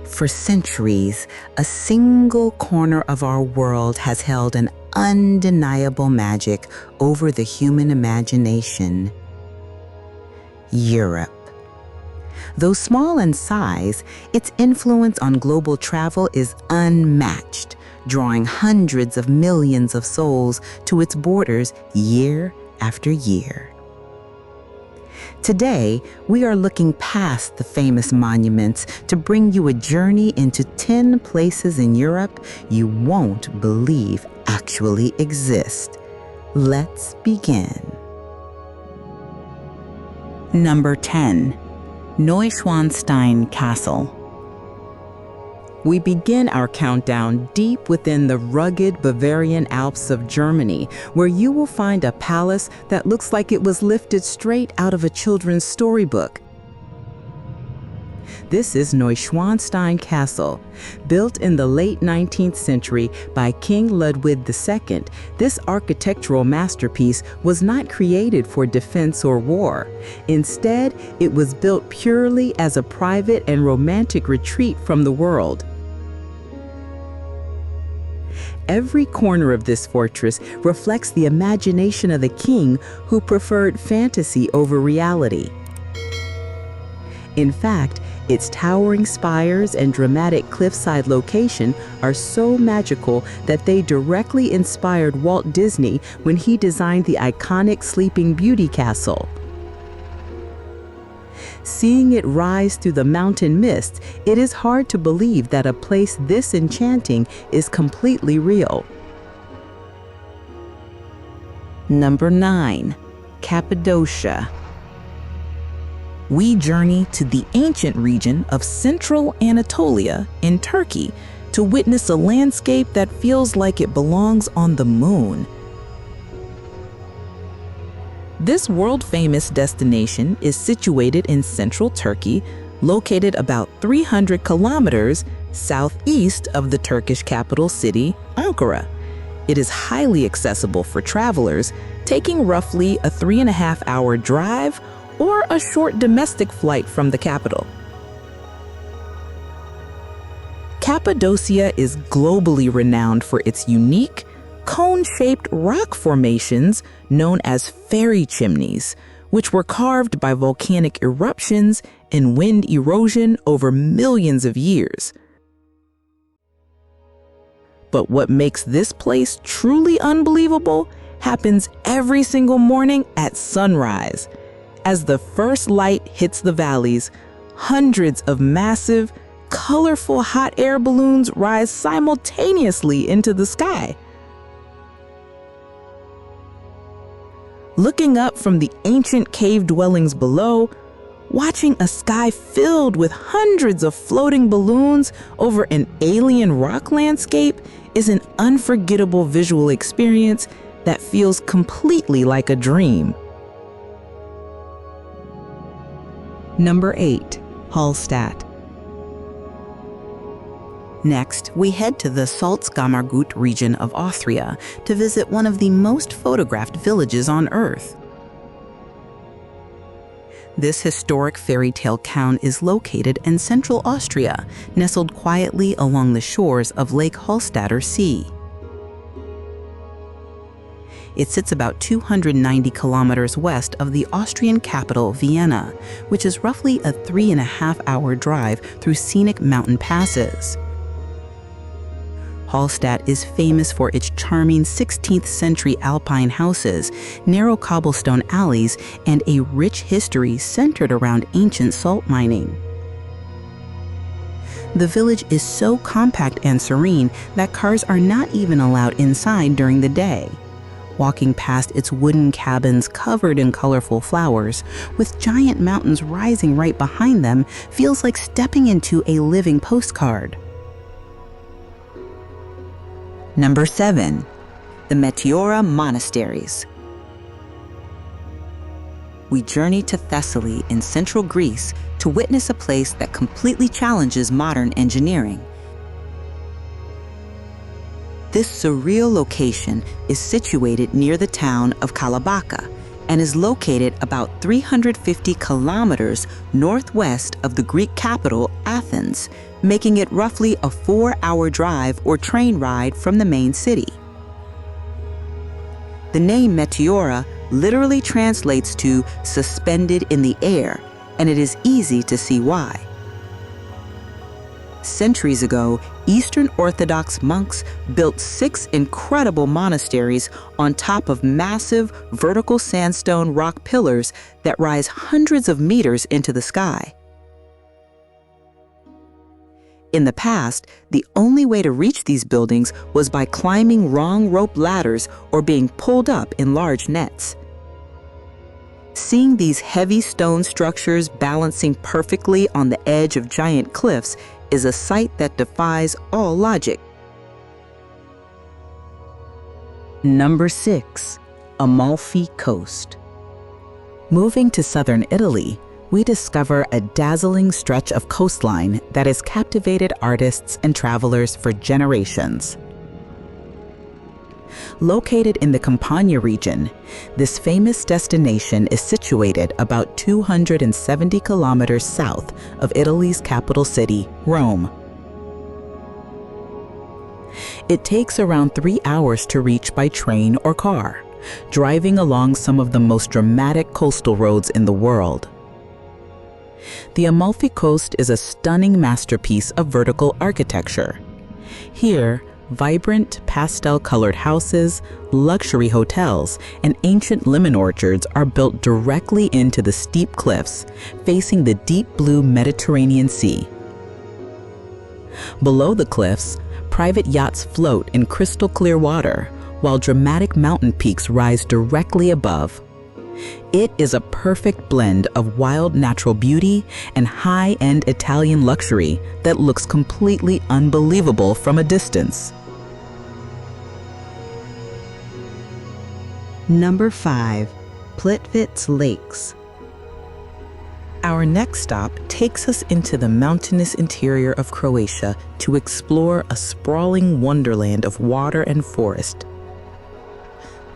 For centuries, a single corner of our world has held an undeniable magic over the human imagination: Europe. Though small in size, its influence on global travel is unmatched, drawing hundreds of millions of souls to its borders year after year. Today, we are looking past the famous monuments to bring you a journey into 10 places in Europe you won't believe actually exist. Let's begin. Number 10. Neuschwanstein Castle. We begin our countdown deep within the rugged Bavarian Alps of Germany, where you will find a palace that looks like it was lifted straight out of a children's storybook. This is Neuschwanstein Castle. Built in the late 19th century by King Ludwig II, this architectural masterpiece was not created for defense or war. Instead, it was built purely as a private and romantic retreat from the world. Every corner of this fortress reflects the imagination of the king, who preferred fantasy over reality. In fact, its towering spires and dramatic cliffside location are so magical that they directly inspired Walt Disney when he designed the iconic Sleeping Beauty castle. Seeing it rise through the mountain mists, it is hard to believe that a place this enchanting is completely real. Number 9. Cappadocia. We journey to the ancient region of central Anatolia in Turkey to witness a landscape that feels like it belongs on the moon. This world-famous destination is situated in central Turkey, located about 300 kilometers southeast of the Turkish capital city, Ankara. It is highly accessible for travelers, taking roughly a 3.5-hour drive or a short domestic flight from the capital. Cappadocia is globally renowned for its unique, cone-shaped rock formations known as fairy chimneys, which were carved by volcanic eruptions and wind erosion over millions of years. But what makes this place truly unbelievable happens every single morning at sunrise. As the first light hits the valleys, hundreds of massive, colorful hot air balloons rise simultaneously into the sky. Looking up from the ancient cave dwellings below, watching a sky filled with hundreds of floating balloons over an alien rock landscape is an unforgettable visual experience that feels completely like a dream. Number 8. Hallstatt. Next, we head to the Salzkammergut region of Austria to visit one of the most photographed villages on Earth. This historic fairy tale town is located in central Austria, nestled quietly along the shores of Lake Hallstatter Sea. It sits about 290 kilometers west of the Austrian capital, Vienna, which is roughly a 3.5-hour drive through scenic mountain passes. Hallstatt is famous for its charming 16th century alpine houses, narrow cobblestone alleys, and a rich history centered around ancient salt mining. The village is so compact and serene that cars are not even allowed inside during the day. Walking past its wooden cabins covered in colorful flowers, with giant mountains rising right behind them, feels like stepping into a living postcard. Number 7. The Meteora Monasteries. We journey to Thessaly in central Greece to witness a place that completely challenges modern engineering. This surreal location is situated near the town of Kalabaka, and is located about 350 kilometers northwest of the Greek capital, Athens, making it roughly a 4-hour drive or train ride from the main city. The name Meteora literally translates to suspended in the air, and it is easy to see why. Centuries ago, Eastern Orthodox monks built 6 incredible monasteries on top of massive vertical sandstone rock pillars that rise hundreds of meters into the sky. In the past, the only way to reach these buildings was by climbing long rope ladders or being pulled up in large nets. Seeing these heavy stone structures balancing perfectly on the edge of giant cliffs is a sight that defies all logic. Number 6. Amalfi Coast. Moving to southern Italy, we discover a dazzling stretch of coastline that has captivated artists and travelers for generations. Located in the Campania region, this famous destination is situated about 270 kilometers south of Italy's capital city, Rome. It takes around 3 hours to reach by train or car, driving along some of the most dramatic coastal roads in the world. The Amalfi Coast is a stunning masterpiece of vertical architecture. Here, vibrant pastel-colored houses, luxury hotels, and ancient lemon orchards are built directly into the steep cliffs, facing the deep blue Mediterranean Sea. Below the cliffs, private yachts float in crystal-clear water, while dramatic mountain peaks rise directly above. It is a perfect blend of wild natural beauty and high-end Italian luxury that looks completely unbelievable from a distance. Number 5. Plitvice Lakes. Our next stop takes us into the mountainous interior of Croatia to explore a sprawling wonderland of water and forest.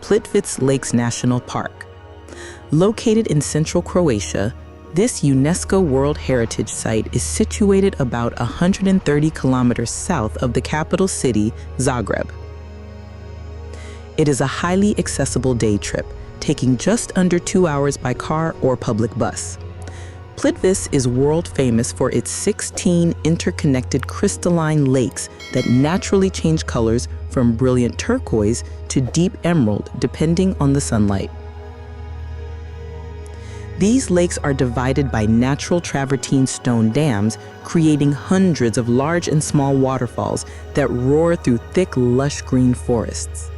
Plitvice Lakes National Park. Located in central Croatia, this UNESCO World Heritage Site is situated about 130 kilometers south of the capital city, Zagreb. It is a highly accessible day trip, taking just under 2 hours by car or public bus. Plitvice is world famous for its 16 interconnected crystalline lakes that naturally change colors from brilliant turquoise to deep emerald depending on the sunlight. These lakes are divided by natural travertine stone dams, creating hundreds of large and small waterfalls that roar through thick, lush green forests.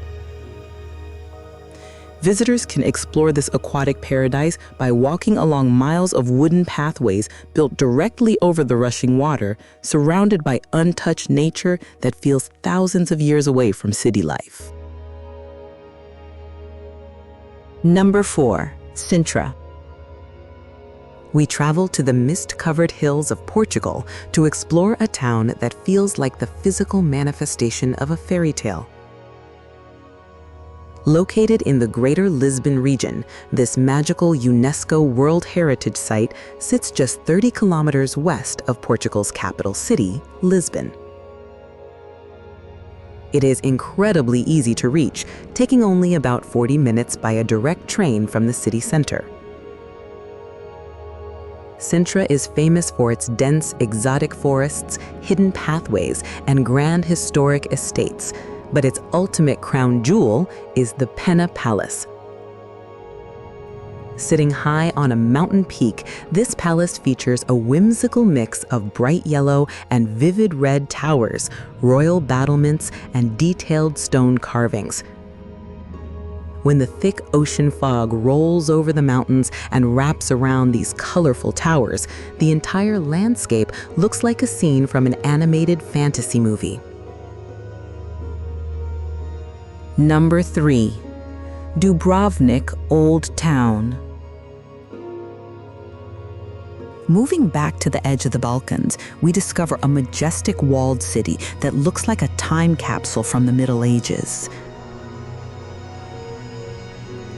Visitors can explore this aquatic paradise by walking along miles of wooden pathways built directly over the rushing water, surrounded by untouched nature that feels thousands of years away from city life. Number 4. Sintra. We travel to the mist-covered hills of Portugal to explore a town that feels like the physical manifestation of a fairy tale. Located in the Greater Lisbon region, this magical UNESCO World Heritage Site sits just 30 kilometers west of Portugal's capital city, Lisbon. It is incredibly easy to reach, taking only about 40 minutes by a direct train from the city center. Sintra is famous for its dense, exotic forests, hidden pathways, and grand historic estates, but its ultimate crown jewel is the Penna Palace. Sitting high on a mountain peak, this palace features a whimsical mix of bright yellow and vivid red towers, royal battlements, and detailed stone carvings. When the thick ocean fog rolls over the mountains and wraps around these colorful towers, the entire landscape looks like a scene from an animated fantasy movie. Number 3. Dubrovnik Old Town. Moving back to the edge of the Balkans, we discover a majestic walled city that looks like a time capsule from the Middle Ages.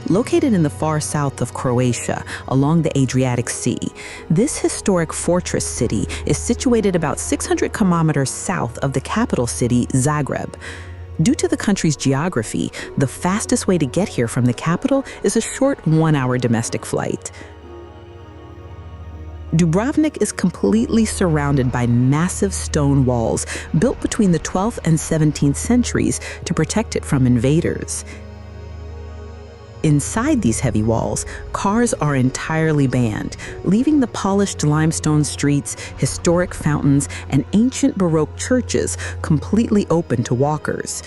Located in the far south of Croatia, along the Adriatic Sea, this historic fortress city is situated about 600 kilometers south of the capital city, Zagreb. Due to the country's geography, the fastest way to get here from the capital is a short 1-hour domestic flight. Dubrovnik is completely surrounded by massive stone walls built between the 12th and 17th centuries to protect it from invaders. Inside these heavy walls, cars are entirely banned, leaving the polished limestone streets, historic fountains, and ancient Baroque churches completely open to walkers.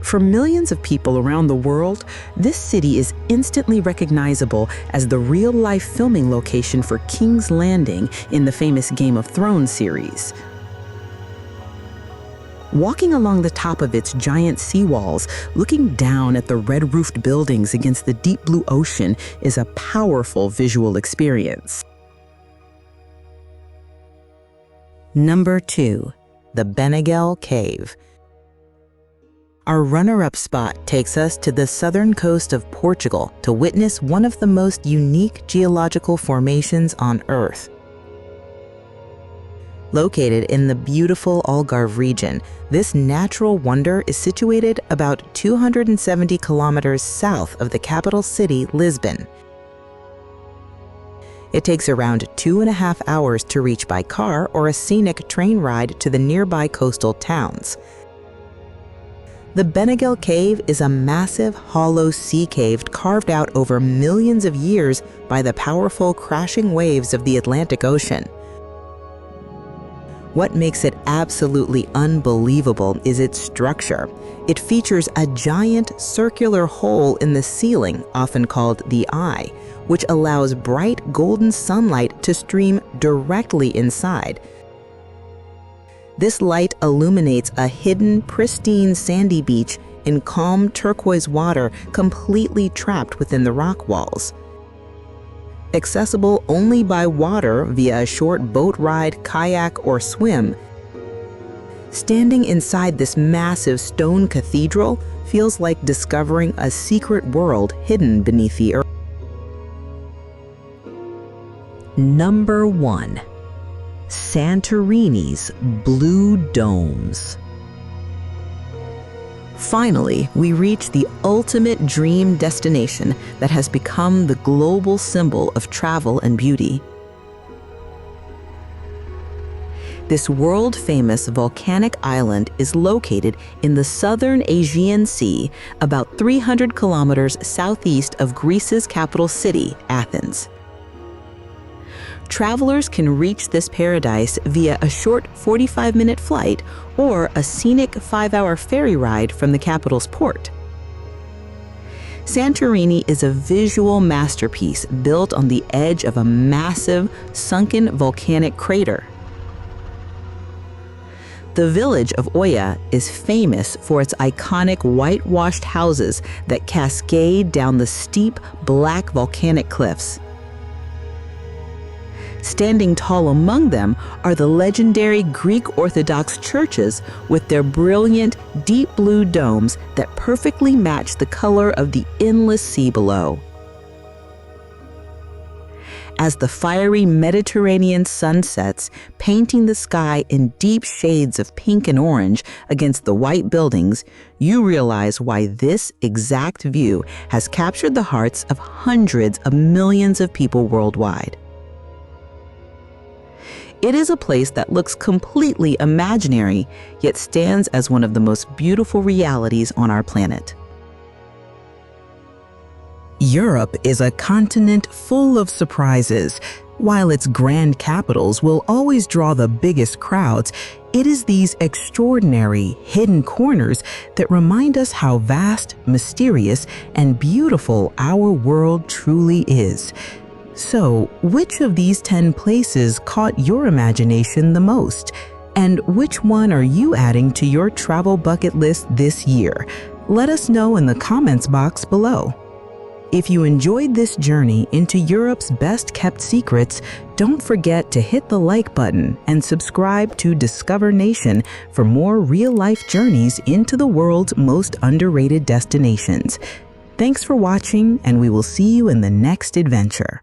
For millions of people around the world, this city is instantly recognizable as the real-life filming location for King's Landing in the famous Game of Thrones series. Walking along the top of its giant seawalls, looking down at the red-roofed buildings against the deep blue ocean is a powerful visual experience. Number 2. The Benagil Cave. Our runner-up spot takes us to the southern coast of Portugal to witness one of the most unique geological formations on Earth. Located in the beautiful Algarve region, this natural wonder is situated about 270 kilometers south of the capital city, Lisbon. It takes around 2.5 hours to reach by car or a scenic train ride to the nearby coastal towns. The Benagil Cave is a massive, hollow sea cave carved out over millions of years by the powerful crashing waves of the Atlantic Ocean. What makes it absolutely unbelievable is its structure. It features a giant circular hole in the ceiling, often called the eye, which allows bright golden sunlight to stream directly inside. This light illuminates a hidden, pristine sandy beach in calm turquoise water completely trapped within the rock walls. Accessible only by water via a short boat ride, kayak, or swim, standing inside this massive stone cathedral feels like discovering a secret world hidden beneath the earth. Number 1. Santorini's Blue Domes. Finally, we reach the ultimate dream destination that has become the global symbol of travel and beauty. This world-famous volcanic island is located in the southern Aegean Sea, about 300 kilometers southeast of Greece's capital city, Athens. Travelers can reach this paradise via a short 45-minute flight or a scenic 5-hour ferry ride from the capital's port. Santorini is a visual masterpiece built on the edge of a massive, sunken volcanic crater. The village of Oia is famous for its iconic whitewashed houses that cascade down the steep, black volcanic cliffs. Standing tall among them are the legendary Greek Orthodox churches with their brilliant, deep blue domes that perfectly match the color of the endless sea below. As the fiery Mediterranean sun sets, painting the sky in deep shades of pink and orange against the white buildings, you realize why this exact view has captured the hearts of hundreds of millions of people worldwide. It is a place that looks completely imaginary, yet stands as one of the most beautiful realities on our planet. Europe is a continent full of surprises. While its grand capitals will always draw the biggest crowds, it is these extraordinary, hidden corners that remind us how vast, mysterious, and beautiful our world truly is. So, which of these 10 places caught your imagination the most? And which one are you adding to your travel bucket list this year? Let us know in the comments box below. If you enjoyed this journey into Europe's best-kept secrets, don't forget to hit the like button and subscribe to Discover Nation for more real-life journeys into the world's most underrated destinations. Thanks for watching, and we will see you in the next adventure.